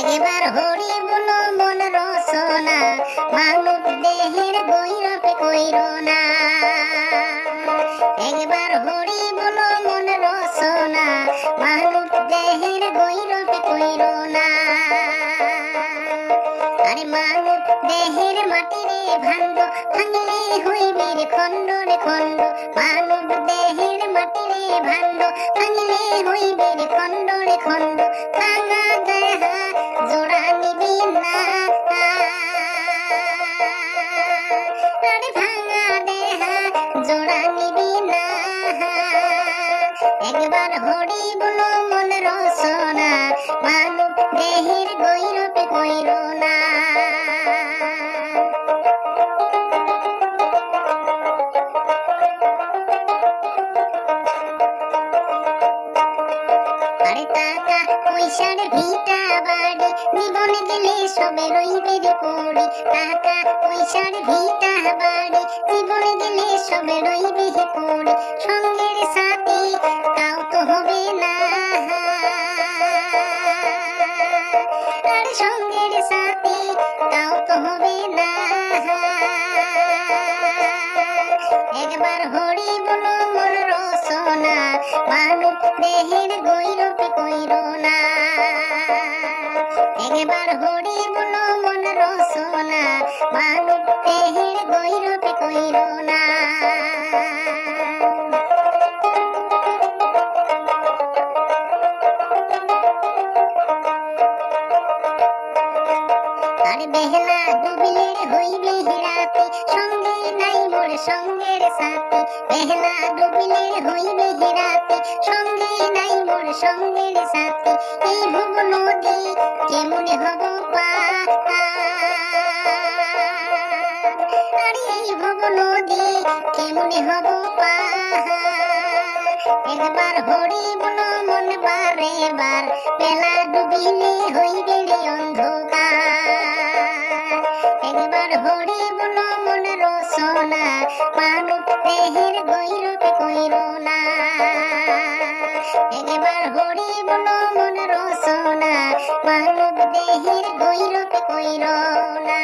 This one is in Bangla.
একবার হরি বলো মন রসনা, মানব দেহের গৈরবে কইর না। একবার হরি বলো মন রসনা, মানব দেহের গৈরবে কইর না। আরে মানব দেহের মাটি রে ভাণ্ড, ভাঙলে হইবে রে খণ্ড রে খণ্ড। মানব দেহের মাটি রে ভাণ্ড, ভাঙলে হইবে রে খণ্ড রে খণ্ড। ভাঙা দেহা জোড়া নিবি না, আরে ভাঙা দেহা জোড়া নিবি না। একবার হরি বলো মন রসনা, মানব দেহের গৈরবে কইর না। আরে টাকা পয়সার ভিটা বাড়ি, জীবনে গেলে সবে রইবে রে পড়ি। টাকা পয়সার ভিটা বাড়ি, জীবনে গেলে সবে রইবে হে পড়ি। সঙ্গের সাথী তাও তো হবে না, আরে সঙ্গের সাথী তাও তো হবে না। একবার হরি বলো মন রসনা, মানব দেহের গৈরবে কইর না। একবার হরি বলো মন রসনা, মানব দেহের গৈরবে কইর না। আর বেহলা ডুবিলে হইবে রাতি, সঙ্গে নাই মোর সঙ্গের সাথী। বেহলা ডুবিলে হইবে রাতি, সঙ্গে নাই মোর সঙ্গের সাথী। এই ভুব নদী কেমনে হব পার, আরে এই ভুব নদী কেমনে হব পার। একবার হরি বলো মন বারে বার, বেলা ডুবিলে হইবে রে অন্ধকার। একবার হরি বলো মন রসনা, মানব দেহের গৈরবে কইর না। একবার হরি বলো মন রসনা, মানব দেহের গৈরবে কইর না।